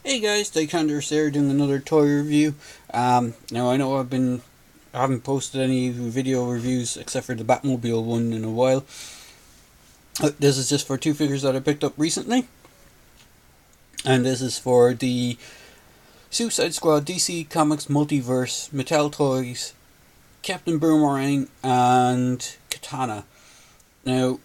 Hey guys, Dykander here doing another toy review. Now I know I haven't posted any video reviews except for the Batmobile one in a while. This is just for two figures that I picked up recently, and this is for the Suicide Squad DC Comics Multiverse Mattel Toys Captain Boomerang and Katana. Now,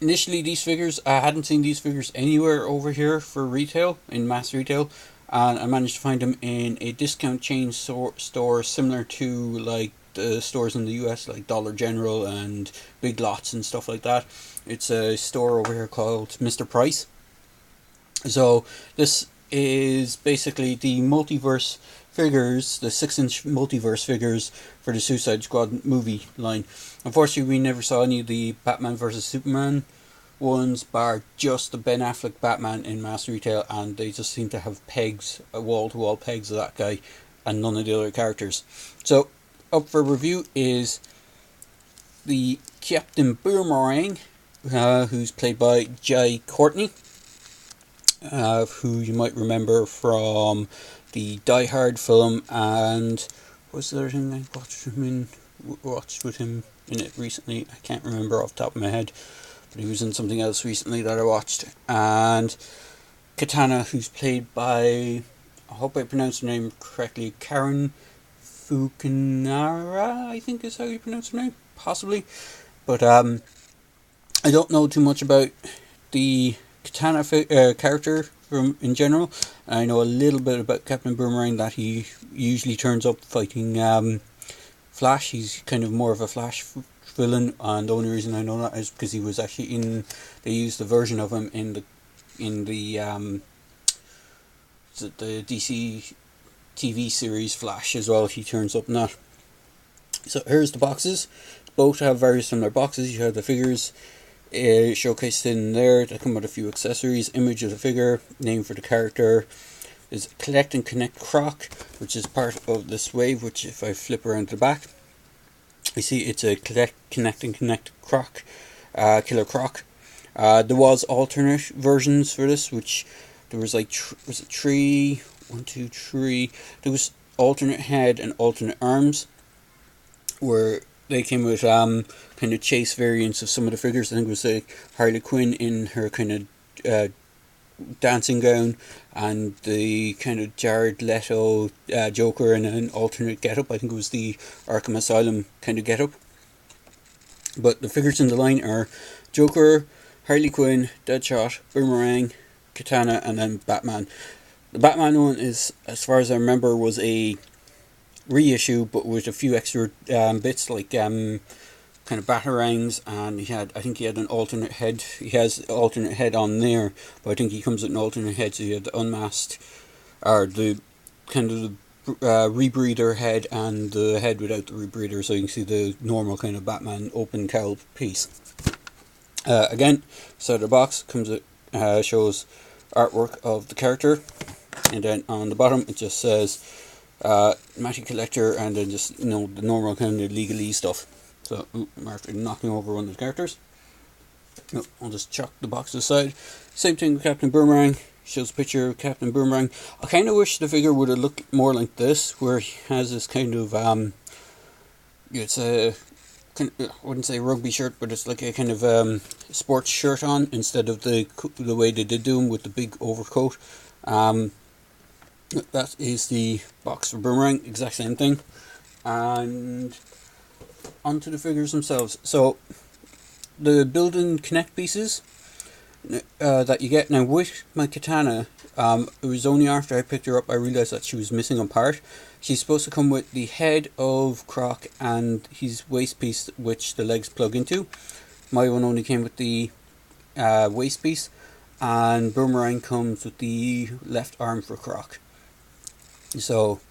initially these figures, I hadn't seen these figures anywhere over here for retail, in mass retail, and I managed to find them in a discount chain store similar to like the stores in the US, like Dollar General and Big Lots and stuff like that. It's a store over here called Mr. Price. So this is basically the multiverse figures, the 6-inch multiverse figures for the Suicide Squad movie line. Unfortunately, we never saw any of the Batman vs Superman ones, bar just the Ben Affleck Batman in mass retail, and they just seem to have pegs, wall-to-wall pegs of that guy, and none of the other characters. So, up for review is the Captain Boomerang, who's played by Jai Courtney, who you might remember from the Die Hard film, and what was the other thing I watched with him in it recently? I can't remember off the top of my head, but he was in something else recently that I watched. And Katana, who's played by, I hope I pronounced her name correctly, Karen Fukunaga, I think is how you pronounce her name, possibly. But I don't know too much about the Katana character from in general. I know a little bit about Captain Boomerang, that he usually turns up fighting Flash. He's kind of more of a Flash villain, and the only reason I know that is because he was actually in. They used the version of him in the DC TV series Flash as well. He turns up in that. So here's the boxes. Both have very similar boxes. You have the figures showcased in there. They come with a few accessories, image of the figure, name for the character. Is Collect and Connect Croc, which is part of this wave, which if I flip around the back, you see it's a Connect and Connect Croc, Killer Croc. There was alternate versions for this, which there was like, was it three? 1, 2, 3. There was alternate head and alternate arms, where they came with kind of chase variants of some of the figures. I think it was like Harley Quinn in her kind of dancing gown, and the kind of Jared Leto Joker in an alternate getup. I think it was the Arkham Asylum kind of getup. But the figures in the line are Joker, Harley Quinn, Deadshot, Boomerang, Katana, and then Batman. The Batman one is, as far as I remember, was a reissue, but with a few extra bits like kind of batarangs, and I think he had an alternate head. He has an alternate head on there, but I think he comes with an alternate head. So you have the unmasked, or the kind of the rebreather head, and the head without the rebreather. So you can see the normal kind of Batman open cowl piece. Again, so the box comes with shows artwork of the character, and then on the bottom it just says Matty Collector, and then just the normal kind of legalese stuff. So I'm after knocking over one of the characters. I'll just chuck the box aside. Same thing with Captain Boomerang. Shows a picture of Captain Boomerang. I kind of wish the figure would have looked more like this, where he has this kind of it's a, I wouldn't say rugby shirt, but it's like a kind of sports shirt on, instead of the way they did do him with the big overcoat. That is the box for Boomerang, exact same thing. And onto the figures themselves. So the build and connect pieces that you get now with my Katana, it was only after I picked her up I realised that she was missing a part. She's supposed to come with the head of Croc and his waist piece, which the legs plug into. My one only came with the waist piece, and Boomerang comes with the left arm for Croc. So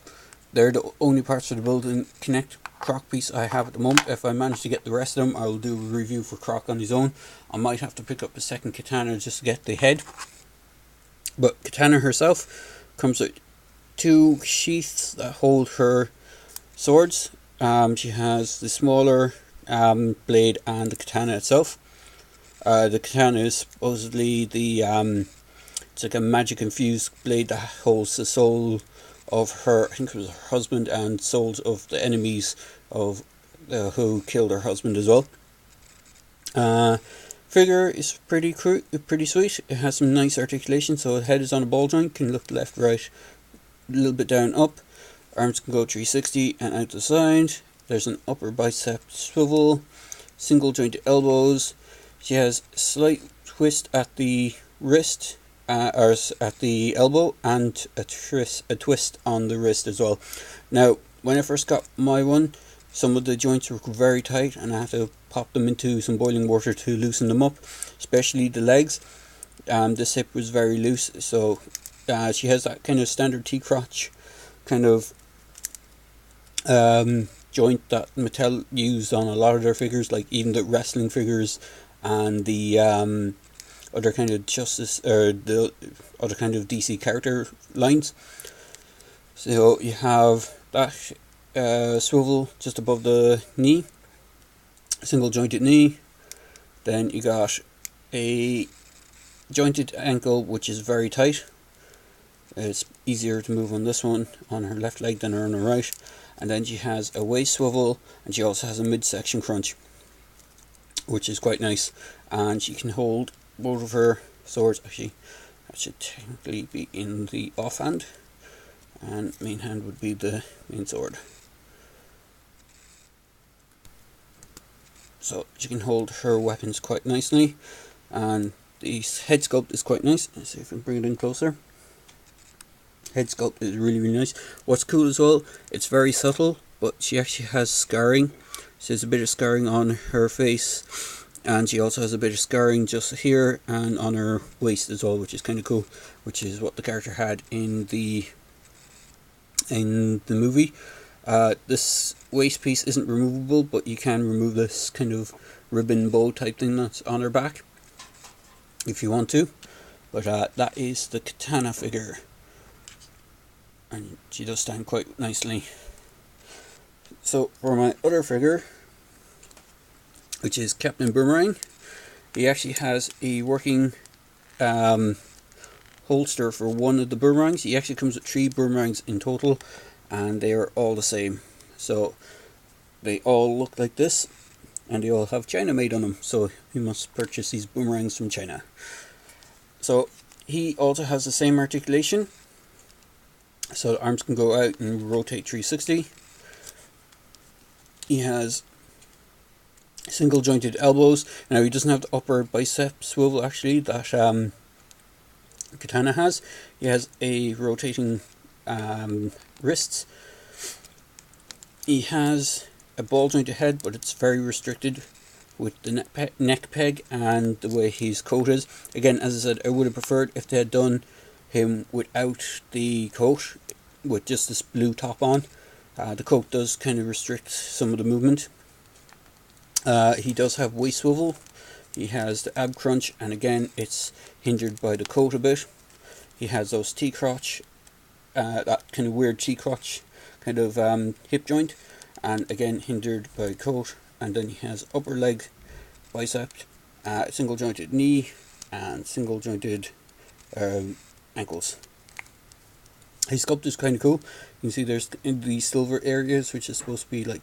they're the only parts for the build and connect Croc piece I have at the moment. If I manage to get the rest of them, I'll do a review for Croc on his own. I might have to pick up a second Katana just to get the head. But Katana herself comes with two sheaths that hold her swords. She has the smaller blade and the katana itself. The katana is supposedly the It's like a magic infused blade that holds the soul of her, I think it was her husband, and souls of the enemies of who killed her husband as well. Figure is pretty sweet. It has some nice articulation, so the head is on a ball joint, can look left, right, a little bit down, up. Arms can go 360 and out the side. There's an upper bicep swivel, single jointed elbows. She has a slight twist at the wrist, or at the elbow, and a twist on the wrist as well. Now, when I first got my one, some of the joints were very tight, and I had to pop them into some boiling water to loosen them up, especially the legs. This hip was very loose, so she has that kind of standard T-crotch kind of joint that Mattel used on a lot of their figures, like even the wrestling figures and the other kind of the other kind of DC character lines. So you have that swivel just above the knee, single jointed knee. Then you got a jointed ankle, which is very tight. It's easier to move on this one on her left leg than on her right. And then she has a waist swivel, and she also has a midsection crunch, which is quite nice. And she can hold both of her swords. Actually, that should technically be in the offhand, and main hand would be the main sword. So she can hold her weapons quite nicely, and the head sculpt is quite nice. Let's see if I can bring it in closer. Head sculpt is really nice. What's cool as well, it's very subtle, but she actually has scarring. So there's a bit of scarring on her face, and she also has a bit of scarring just here and on her waist as well, which is kind of cool, which is what the character had in the movie. This waist piece isn't removable, but you can remove this kind of ribbon bow type thing that's on her back if you want to. But that is the Katana figure, and she does stand quite nicely. So for my other figure, which is Katana Boomerang, he actually has a working holster for one of the boomerangs. He actually comes with 3 boomerangs in total, and they are all the same. So they all look like this, and they all have China made on them, so you must purchase these boomerangs from China. So he also has the same articulation, so the arms can go out and rotate 360. He has single jointed elbows. Now he doesn't have the upper bicep swivel actually that Katana has. He has a rotating wrists. He has a ball jointed head, but it's very restricted with the neck peg and the way his coat is. Again, as I said, I would have preferred if they had done him without the coat, with just this blue top on. The coat does kind of restrict some of the movement. He does have waist swivel. He has the ab crunch, and again it's hindered by the coat a bit. He has those T-crotch, that kind of weird T-crotch kind of hip joint, and again hindered by coat. And then he has upper leg bicep, single jointed knee, and single jointed ankles. His sculpt is kind of cool. You can see there's in the silver areas, which is supposed to be like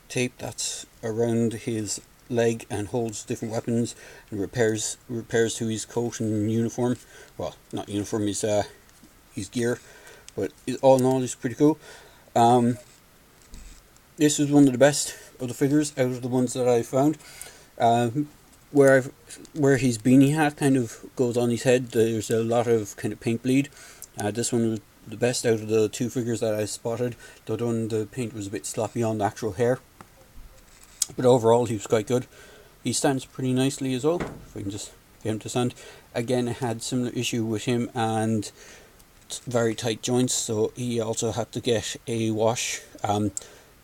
tape that's around his leg and holds different weapons and repairs to his coat and uniform. Well, not uniform, his gear, but all in all, it's pretty cool. This was one of the best of the figures out of the ones that I found. Where his beanie hat kind of goes on his head, there's a lot of kind of paint bleed. This one was the best out of the 2 figures that I spotted. The paint was a bit sloppy on the actual hair, but overall he was quite good. He stands pretty nicely as well, if I can just get him to stand. Again, I had similar issue with him and very tight joints, so he also had to get a wash.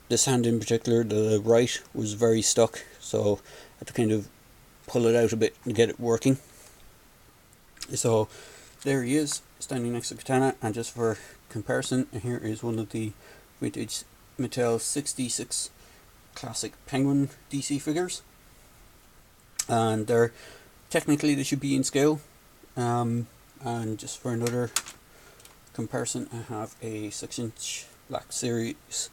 This hand in particular, the right, was very stuck, so I had to kind of pull it out a bit to get it working. So there he is, standing next to Katana. And just for comparison, here is one of the vintage Mattel 66 classic Penguin DC figures, and they should be in scale, and And just for another comparison, I have a 6-inch Black Series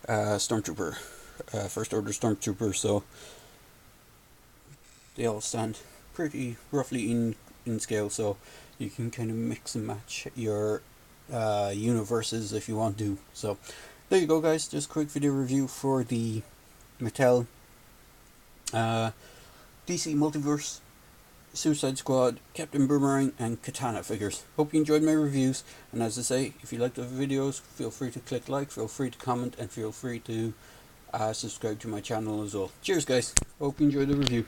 Stormtrooper, First Order Stormtrooper. So they all stand pretty roughly in scale, so you can kind of mix and match your universes if you want to. So there you go, guys. Just a quick video review for the Mattel DC Multiverse, Suicide Squad, Captain Boomerang and Katana figures. Hope you enjoyed my reviews, and as I say, if you like the videos, feel free to click like, feel free to comment, and feel free to subscribe to my channel as well. Cheers, guys. Hope you enjoyed the review.